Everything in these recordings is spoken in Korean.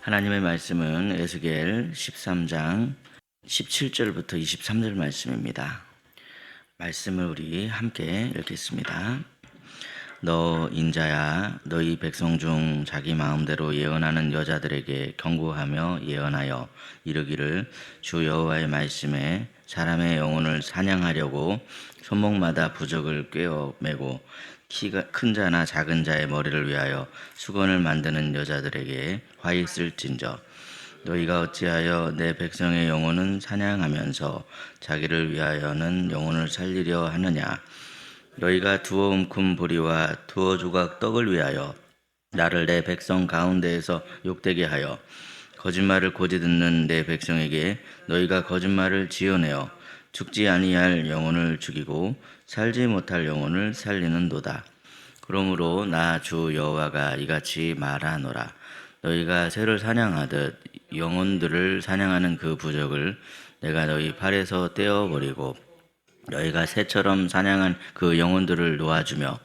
하나님의 말씀은 에스겔 13장 17절부터 23절 말씀입니다. 말씀을 우리 함께 읽겠습니다. 너 인자야, 너희 백성 중 자기 마음대로 예언하는 여자들에게 경고하며 예언하여 이르기를, 주 여호와의 말씀에 사람의 영혼을 사냥하려고 손목마다 부적을 꿰어매고 키가 큰 자나 작은 자의 머리를 위하여 수건을 만드는 여자들에게 화 있을진저, 너희가 어찌하여 내 백성의 영혼은 사냥하면서 자기를 위하여는 영혼을 살리려 하느냐. 너희가 두어 움큼 보리와 두어 조각 떡을 위하여 나를 내 백성 가운데에서 욕되게 하여 거짓말을 고지 듣는 내 백성에게 너희가 거짓말을 지어내어 죽지 아니할 영혼을 죽이고 살지 못할 영혼을 살리는도다. 그러므로 나 주 여호와가 이같이 말하노라. 너희가 새를 사냥하듯 영혼들을 사냥하는 그 부적을 내가 너희 팔에서 떼어버리고 너희가 새처럼 사냥한 그 영혼들을 놓아주며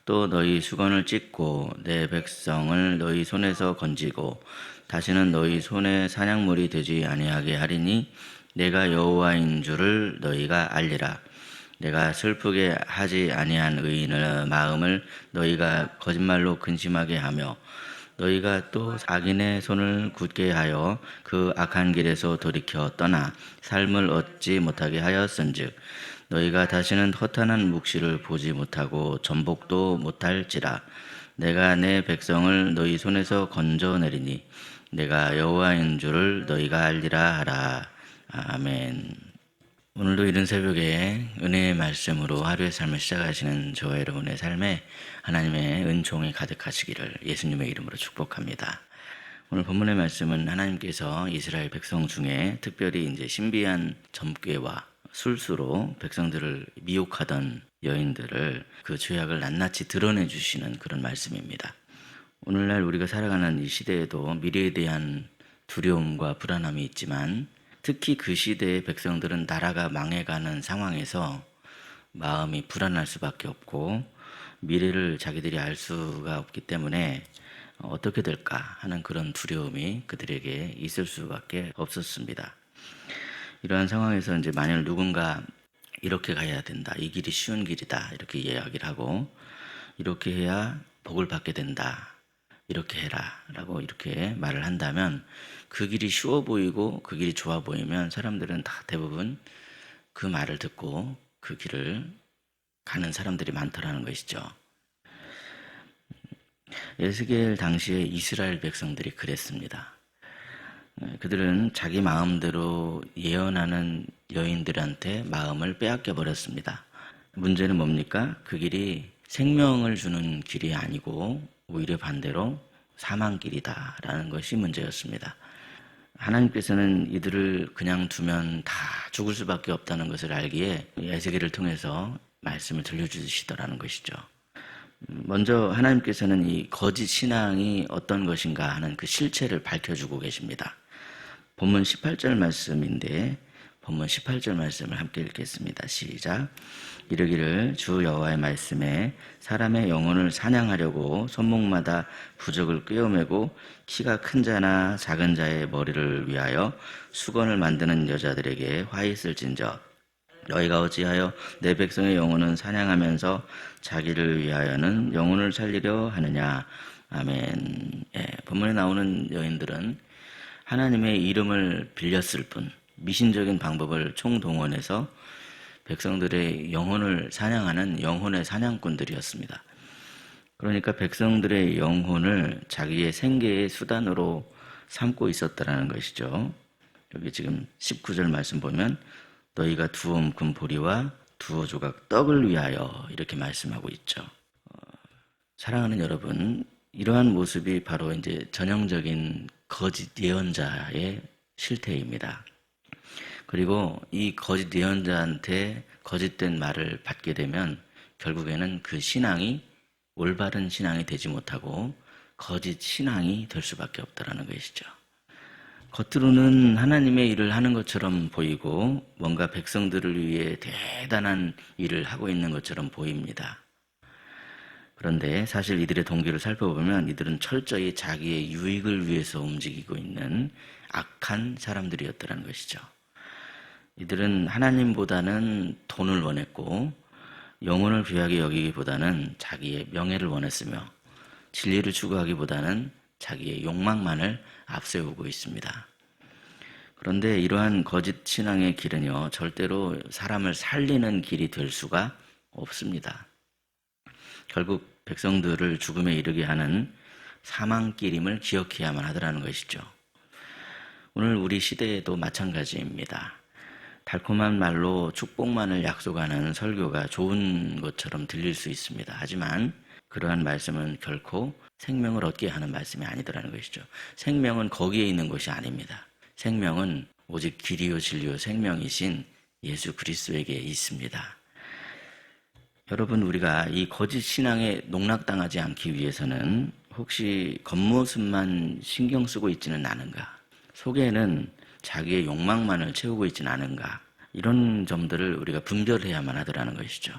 또 너희 수건을 찢고 내 백성을 너희 손에서 건지고 다시는 너희 손에 사냥물이 되지 아니하게 하리니 내가 여호와인 줄을 너희가 알리라. 내가 슬프게 하지 아니한 의인의 마음을 너희가 거짓말로 근심하게 하며 너희가 또 악인의 손을 굳게 하여 그 악한 길에서 돌이켜 떠나 삶을 얻지 못하게 하였은즉 너희가 다시는 허탄한 묵시를 보지 못하고 전복도 못할지라. 내가 내 백성을 너희 손에서 건져내리니 내가 여호와인 줄을 너희가 알리라 하라. 아멘. 오늘도 이른 새벽에 은혜의 말씀으로 하루의 삶을 시작하시는 저와 여러분의 삶에 하나님의 은총이 가득하시기를 예수님의 이름으로 축복합니다. 오늘 본문의 말씀은 하나님께서 이스라엘 백성 중에 특별히 이제 신비한 점괘와 술수로 백성들을 미혹하던 여인들을 그 죄악을 낱낱이 드러내 주시는 그런 말씀입니다. 오늘날 우리가 살아가는 이 시대에도 미래에 대한 두려움과 불안함이 있지만 특히 그 시대의 백성들은 나라가 망해가는 상황에서 마음이 불안할 수밖에 없고 미래를 자기들이 알 수가 없기 때문에 어떻게 될까 하는 그런 두려움이 그들에게 있을 수밖에 없었습니다. 이러한 상황에서 이제 만일 누군가 이렇게 가야 된다, 이 길이 쉬운 길이다 이렇게 이야기를 하고 이렇게 해야 복을 받게 된다, 이렇게 해라 라고 이렇게 말을 한다면 그 길이 쉬워 보이고 그 길이 좋아 보이면 사람들은 다 대부분 그 말을 듣고 그 길을 가는 사람들이 많더라는 것이죠. 에스겔 당시에 이스라엘 백성들이 그랬습니다. 그들은 자기 마음대로 예언하는 여인들한테 마음을 빼앗겨 버렸습니다. 문제는 뭡니까? 그 길이 생명을 주는 길이 아니고 오히려 반대로 사망길이다라는 것이 문제였습니다. 하나님께서는 이들을 그냥 두면 다 죽을 수밖에 없다는 것을 알기에 에스겔을 통해서 말씀을 들려주시더라는 것이죠. 먼저 하나님께서는 이 거짓 신앙이 어떤 것인가 하는 그 실체를 밝혀주고 계십니다. 본문 18절 말씀인데 본문 18절 말씀을 함께 읽겠습니다. 시작. 이르기를, 주 여호와의 말씀에 사람의 영혼을 사냥하려고 손목마다 부적을 꿰어매고 키가 큰 자나 작은 자의 머리를 위하여 수건을 만드는 여자들에게 화 있을진저, 너희가 어찌하여 내 백성의 영혼은 사냥하면서 자기를 위하여는 영혼을 살리려 하느냐. 아멘. 본문에 나오는 여인들은 하나님의 이름을 빌렸을 뿐 미신적인 방법을 총동원해서 백성들의 영혼을 사냥하는 영혼의 사냥꾼들이었습니다. 그러니까 백성들의 영혼을 자기의 생계의 수단으로 삼고 있었다는 것이죠. 여기 지금 19절 말씀 보면 너희가 두어 움큼 보리와 두어 조각 떡을 위하여 이렇게 말씀하고 있죠. 사랑하는 여러분, 이러한 모습이 바로 이제 전형적인 거짓 예언자의 실태입니다. 그리고 이 거짓 예언자한테 거짓된 말을 받게 되면 결국에는 그 신앙이 올바른 신앙이 되지 못하고 거짓 신앙이 될 수밖에 없다는 것이죠. 겉으로는 하나님의 일을 하는 것처럼 보이고 뭔가 백성들을 위해 대단한 일을 하고 있는 것처럼 보입니다. 그런데 사실 이들의 동기를 살펴보면 이들은 철저히 자기의 유익을 위해서 움직이고 있는 악한 사람들이었더라는 것이죠. 이들은 하나님보다는 돈을 원했고 영혼을 귀하게 여기기보다는 자기의 명예를 원했으며 진리를 추구하기보다는 자기의 욕망만을 앞세우고 있습니다. 그런데 이러한 거짓 신앙의 길은요, 절대로 사람을 살리는 길이 될 수가 없습니다. 결국 백성들을 죽음에 이르게 하는 사망길임을 기억해야만 하더라는 것이죠. 오늘 우리 시대에도 마찬가지입니다. 달콤한 말로 축복만을 약속하는 설교가 좋은 것처럼 들릴 수 있습니다. 하지만 그러한 말씀은 결코 생명을 얻게 하는 말씀이 아니더라는 것이죠. 생명은 거기에 있는 것이 아닙니다. 생명은 오직 길이요 진리요 생명이신 예수 그리스도에게 있습니다. 여러분, 우리가 이 거짓 신앙에 농락당하지 않기 위해서는 혹시 겉모습만 신경 쓰고 있지는 않은가? 속에는 자기의 욕망만을 채우고 있지는 않은가? 이런 점들을 우리가 분별해야만 하더라는 것이죠.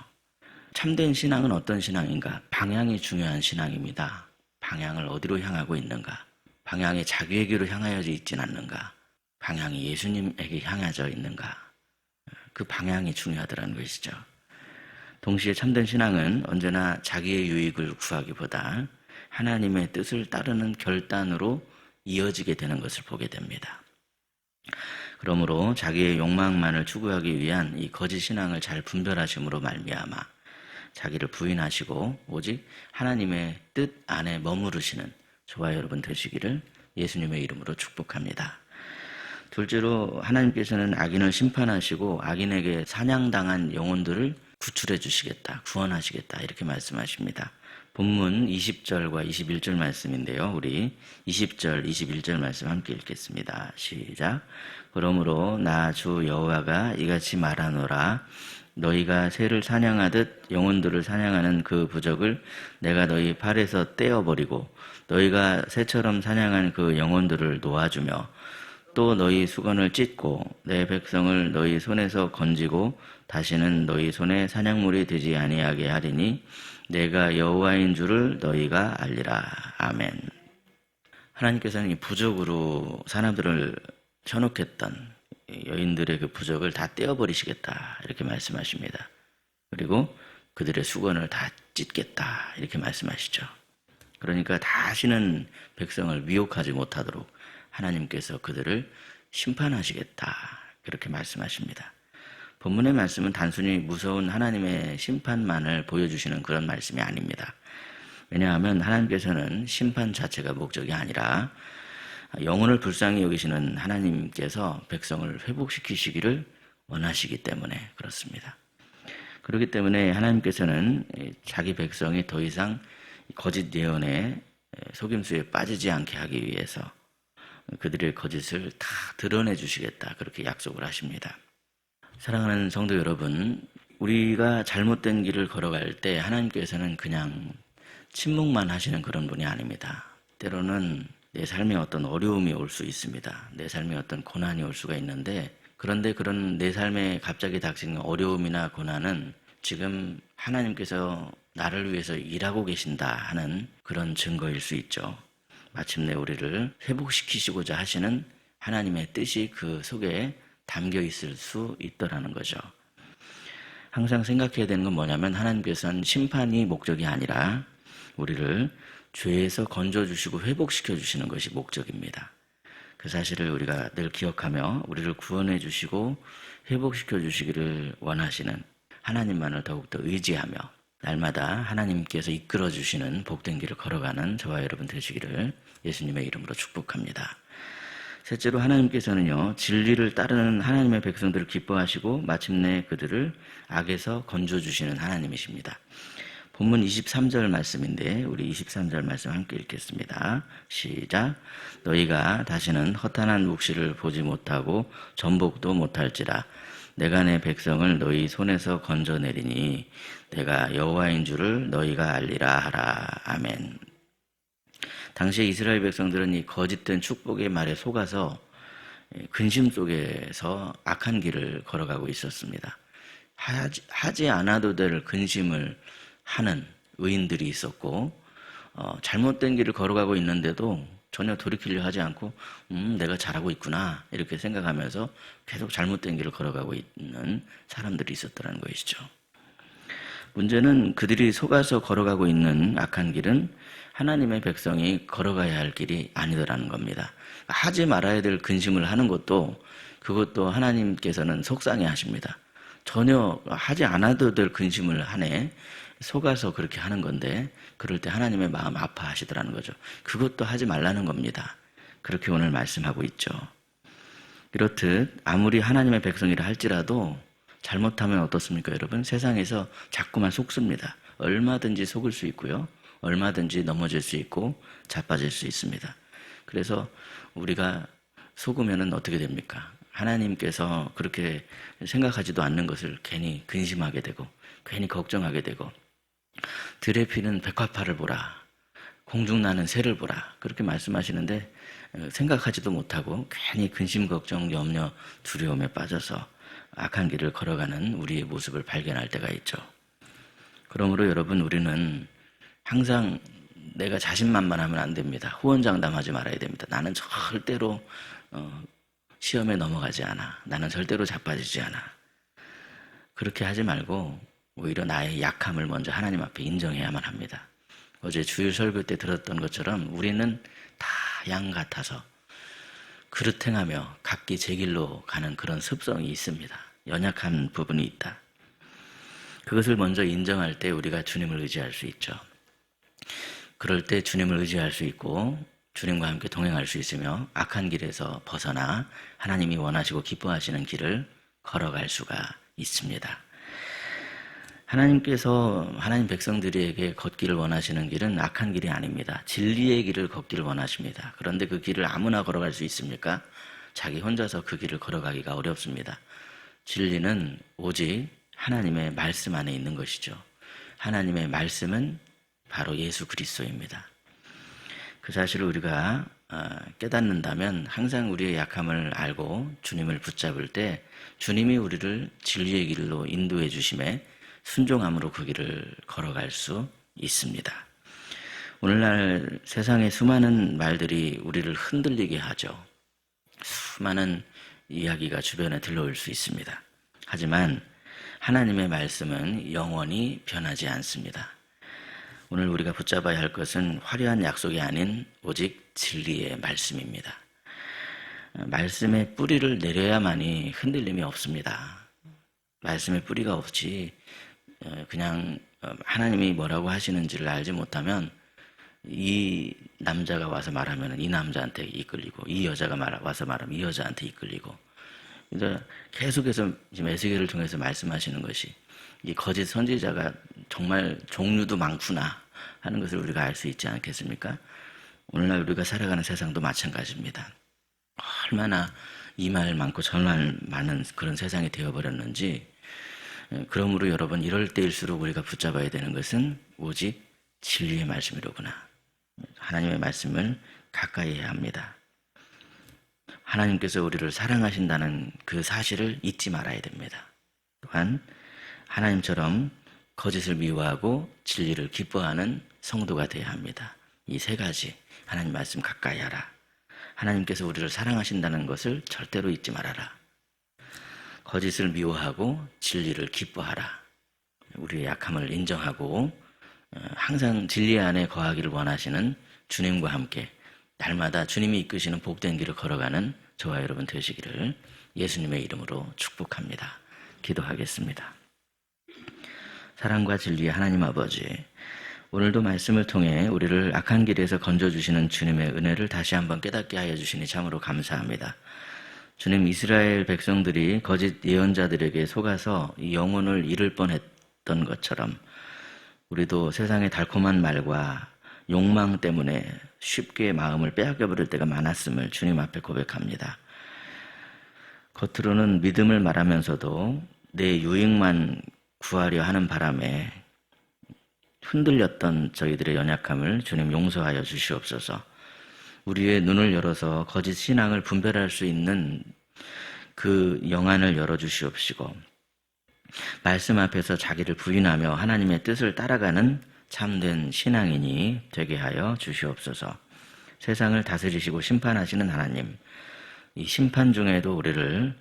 참된 신앙은 어떤 신앙인가? 방향이 중요한 신앙입니다. 방향을 어디로 향하고 있는가? 방향이 자기에게로 향하여져 있지는 않는가? 방향이 예수님에게 향해져 있는가? 그 방향이 중요하더라는 것이죠. 동시에 참된 신앙은 언제나 자기의 유익을 구하기보다 하나님의 뜻을 따르는 결단으로 이어지게 되는 것을 보게 됩니다. 그러므로 자기의 욕망만을 추구하기 위한 이 거짓 신앙을 잘 분별하심으로 말미암아 자기를 부인하시고 오직 하나님의 뜻 안에 머무르시는 저와 여러분 되시기를 예수님의 이름으로 축복합니다. 둘째로 하나님께서는 악인을 심판하시고 악인에게 사냥당한 영혼들을 구출해 주시겠다, 구원하시겠다 이렇게 말씀하십니다. 본문 20절과 21절 말씀인데요. 우리 20절, 21절 말씀 함께 읽겠습니다. 시작. 그러므로 나 주 여호와가 이같이 말하노라. 너희가 새를 사냥하듯 영혼들을 사냥하는 그 부적을 내가 너희 팔에서 떼어버리고 너희가 새처럼 사냥한 그 영혼들을 놓아주며 또 너희 수건을 찢고 내 백성을 너희 손에서 건지고 다시는 너희 손에 사냥물이 되지 아니하게 하리니 내가 여호와인 줄을 너희가 알리라. 아멘. 하나님께서는 이 부적으로 사람들을 현혹했던 여인들의 그 부적을 다 떼어버리시겠다 이렇게 말씀하십니다. 그리고 그들의 수건을 다 찢겠다 이렇게 말씀하시죠. 그러니까 다시는 백성을 미혹하지 못하도록 하나님께서 그들을 심판하시겠다 그렇게 말씀하십니다. 본문의 말씀은 단순히 무서운 하나님의 심판만을 보여주시는 그런 말씀이 아닙니다. 왜냐하면 하나님께서는 심판 자체가 목적이 아니라 영혼을 불쌍히 여기시는 하나님께서 백성을 회복시키시기를 원하시기 때문에 그렇습니다. 그렇기 때문에 하나님께서는 자기 백성이 더 이상 거짓 예언의 속임수에 빠지지 않게 하기 위해서 그들의 거짓을 다 드러내 주시겠다 그렇게 약속을 하십니다. 사랑하는 성도 여러분, 우리가 잘못된 길을 걸어갈 때 하나님께서는 그냥 침묵만 하시는 그런 분이 아닙니다. 때로는 내 삶에 어떤 어려움이 올 수 있습니다. 내 삶에 어떤 고난이 올 수가 있는데 그런데 그런 내 삶에 갑자기 닥친 어려움이나 고난은 지금 하나님께서 나를 위해서 일하고 계신다 하는 그런 증거일 수 있죠. 마침내 우리를 회복시키시고자 하시는 하나님의 뜻이 그 속에 담겨 있을 수 있더라는 거죠. 항상 생각해야 되는 건 뭐냐면 하나님께서는 심판이 목적이 아니라 우리를 죄에서 건져주시고 회복시켜주시는 것이 목적입니다. 그 사실을 우리가 늘 기억하며 우리를 구원해 주시고 회복시켜 주시기를 원하시는 하나님만을 더욱더 의지하며 날마다 하나님께서 이끌어 주시는 복된 길을 걸어가는 저와 여러분 되시기를 예수님의 이름으로 축복합니다. 셋째로 하나님께서는요, 진리를 따르는 하나님의 백성들을 기뻐하시고 마침내 그들을 악에서 건져주시는 하나님이십니다. 본문 23절 말씀인데 우리 23절 말씀 함께 읽겠습니다. 시작. 너희가 다시는 허탄한 묵시를 보지 못하고 전복도 못할지라 내가 내 백성을 너희 손에서 건져내리니 내가 여호와인 줄을 너희가 알리라 하라. 아멘. 당시에 이스라엘 백성들은 이 거짓된 축복의 말에 속아서 근심 속에서 악한 길을 걸어가고 있었습니다. 하지 않아도 될 근심을 하는 의인들이 있었고 잘못된 길을 걸어가고 있는데도 전혀 돌이키려 하지 않고 내가 잘하고 있구나 이렇게 생각하면서 계속 잘못된 길을 걸어가고 있는 사람들이 있었더라는 것이죠. 문제는 그들이 속아서 걸어가고 있는 악한 길은 하나님의 백성이 걸어가야 할 길이 아니더라는 겁니다. 하지 말아야 될 근심을 하는 그것도 하나님께서는 속상해 하십니다. 전혀 하지 않아도 될 근심을 하네. 속아서 그렇게 하는 건데 그럴 때 하나님의 마음 아파하시더라는 거죠. 그것도 하지 말라는 겁니다. 그렇게 오늘 말씀하고 있죠. 이렇듯 아무리 하나님의 백성이라 할지라도 잘못하면 어떻습니까, 여러분? 세상에서 자꾸만 속습니다. 얼마든지 속을 수 있고요. 얼마든지 넘어질 수 있고 자빠질 수 있습니다. 그래서 우리가 속으면 어떻게 됩니까? 하나님께서 그렇게 생각하지도 않는 것을 괜히 근심하게 되고 괜히 걱정하게 되고 들에 피는 백화파를 보라, 공중 나는 새를 보라 그렇게 말씀하시는데 생각하지도 못하고 괜히 근심, 걱정, 염려, 두려움에 빠져서 악한 길을 걸어가는 우리의 모습을 발견할 때가 있죠. 그러므로 여러분, 우리는 항상 내가 자신만만하면 안 됩니다. 호언장담하지 말아야 됩니다. 나는 절대로 시험에 넘어가지 않아. 나는 절대로 자빠지지 않아. 그렇게 하지 말고 오히려 나의 약함을 먼저 하나님 앞에 인정해야만 합니다. 어제 주일 설교 때 들었던 것처럼 우리는 다 양 같아서 그릇 행하며 각기 제 길로 가는 그런 습성이 있습니다. 연약한 부분이 있다. 그것을 먼저 인정할 때 우리가 주님을 의지할 수 있죠. 그럴 때 주님을 의지할 수 있고 주님과 함께 동행할 수 있으며 악한 길에서 벗어나 하나님이 원하시고 기뻐하시는 길을 걸어갈 수가 있습니다. 하나님께서 하나님 백성들에게 걷기를 원하시는 길은 악한 길이 아닙니다. 진리의 길을 걷기를 원하십니다. 그런데 그 길을 아무나 걸어갈 수 있습니까? 자기 혼자서 그 길을 걸어가기가 어렵습니다. 진리는 오직 하나님의 말씀 안에 있는 것이죠. 하나님의 말씀은 바로 예수 그리스도입니다. 그 사실을 우리가 깨닫는다면 항상 우리의 약함을 알고 주님을 붙잡을 때 주님이 우리를 진리의 길로 인도해 주심에 순종함으로 그 길을 걸어갈 수 있습니다. 오늘날 세상의 수많은 말들이 우리를 흔들리게 하죠. 수많은 이야기가 주변에 들려올 수 있습니다. 하지만 하나님의 말씀은 영원히 변하지 않습니다. 오늘 우리가 붙잡아야 할 것은 화려한 약속이 아닌 오직 진리의 말씀입니다. 말씀의 뿌리를 내려야만이 흔들림이 없습니다. 말씀의 뿌리가 없이 그냥 하나님이 뭐라고 하시는지를 알지 못하면 이 남자가 와서 말하면 이 남자한테 이끌리고 이 여자가 와서 말하면 이 여자한테 이끌리고 이제 계속해서 지금 에스겔을 통해서 말씀하시는 것이 이 거짓 선지자가 정말 종류도 많구나 하는 것을 우리가 알 수 있지 않겠습니까? 오늘날 우리가 살아가는 세상도 마찬가지입니다. 얼마나 이 말 많고 저 말 많은 그런 세상이 되어버렸는지. 그러므로 여러분, 이럴 때일수록 우리가 붙잡아야 되는 것은 오직 진리의 말씀이로구나. 하나님의 말씀을 가까이 해야 합니다. 하나님께서 우리를 사랑하신다는 그 사실을 잊지 말아야 됩니다. 또한 하나님처럼 거짓을 미워하고 진리를 기뻐하는 성도가 되어야 합니다. 이 세 가지, 하나님 말씀 가까이 하라, 하나님께서 우리를 사랑하신다는 것을 절대로 잊지 말아라, 거짓을 미워하고 진리를 기뻐하라, 우리의 약함을 인정하고 항상 진리 안에 거하기를 원하시는 주님과 함께 날마다 주님이 이끄시는 복된 길을 걸어가는 저와 여러분 되시기를 예수님의 이름으로 축복합니다. 기도하겠습니다. 사랑과 진리의 하나님 아버지, 오늘도 말씀을 통해 우리를 악한 길에서 건져주시는 주님의 은혜를 다시 한번 깨닫게 하여 주시니 참으로 감사합니다. 주님, 이스라엘 백성들이 거짓 예언자들에게 속아서 영혼을 잃을 뻔했던 것처럼 우리도 세상의 달콤한 말과 욕망 때문에 쉽게 마음을 빼앗겨버릴 때가 많았음을 주님 앞에 고백합니다. 겉으로는 믿음을 말하면서도 내 유익만 구하려 하는 바람에 흔들렸던 저희들의 연약함을 주님 용서하여 주시옵소서. 우리의 눈을 열어서 거짓 신앙을 분별할 수 있는 그 영안을 열어주시옵시고 말씀 앞에서 자기를 부인하며 하나님의 뜻을 따라가는 참된 신앙인이 되게 하여 주시옵소서. 세상을 다스리시고 심판하시는 하나님, 이 심판 중에도 우리를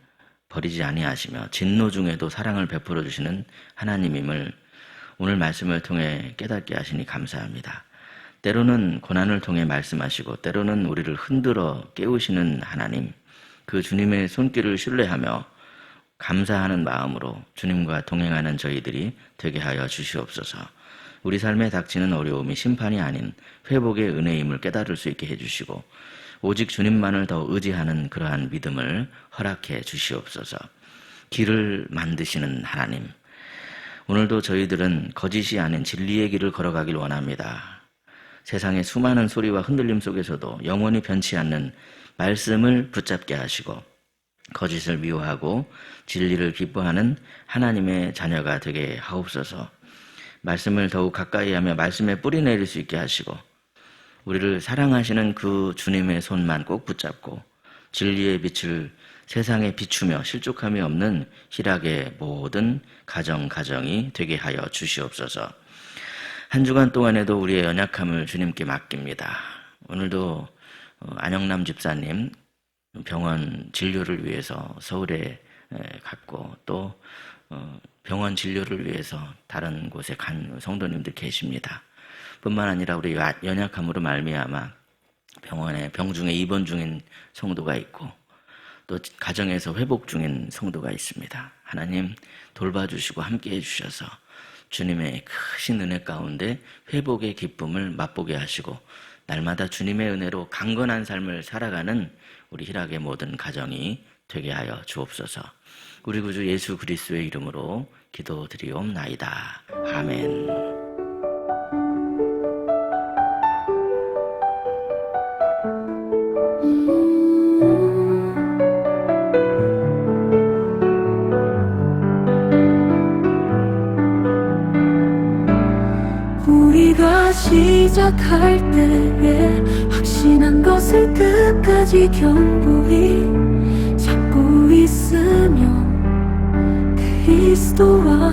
버리지 아니하시며 진노 중에도 사랑을 베풀어 주시는 하나님임을 오늘 말씀을 통해 깨닫게 하시니 감사합니다. 때로는 고난을 통해 말씀하시고 때로는 우리를 흔들어 깨우시는 하나님, 그 주님의 손길을 신뢰하며 감사하는 마음으로 주님과 동행하는 저희들이 되게 하여 주시옵소서. 우리 삶에 닥치는 어려움이 심판이 아닌 회복의 은혜임을 깨달을 수 있게 해주시고 오직 주님만을 더 의지하는 그러한 믿음을 허락해 주시옵소서. 길을 만드시는 하나님, 오늘도 저희들은 거짓이 아닌 진리의 길을 걸어가길 원합니다. 세상의 수많은 소리와 흔들림 속에서도 영원히 변치 않는 말씀을 붙잡게 하시고 거짓을 미워하고 진리를 기뻐하는 하나님의 자녀가 되게 하옵소서. 말씀을 더욱 가까이 하며 말씀에 뿌리 내릴 수 있게 하시고 우리를 사랑하시는 그 주님의 손만 꼭 붙잡고 진리의 빛을 세상에 비추며 실족함이 없는 희락의 모든 가정이 되게 하여 주시옵소서. 한 주간 동안에도 우리의 연약함을 주님께 맡깁니다. 오늘도 안영남 집사님 병원 진료를 위해서 서울에 갔고 또 병원 진료를 위해서 다른 곳에 간 성도님들 계십니다. 뿐만 아니라 우리 연약함으로 말미암아 병원에 병중에 입원 중인 성도가 있고 또 가정에서 회복 중인 성도가 있습니다. 하나님 돌봐주시고 함께해 주셔서 주님의 크신 은혜 가운데 회복의 기쁨을 맛보게 하시고 날마다 주님의 은혜로 강건한 삶을 살아가는 우리 희락의 모든 가정이 되게 하여 주옵소서. 우리 구주 예수 그리스도의 이름으로 기도드리옵나이다. 아멘. 우리가 시작할 때에 확신한 것을 끝까지 견고히 잡고 있으며 그리스도와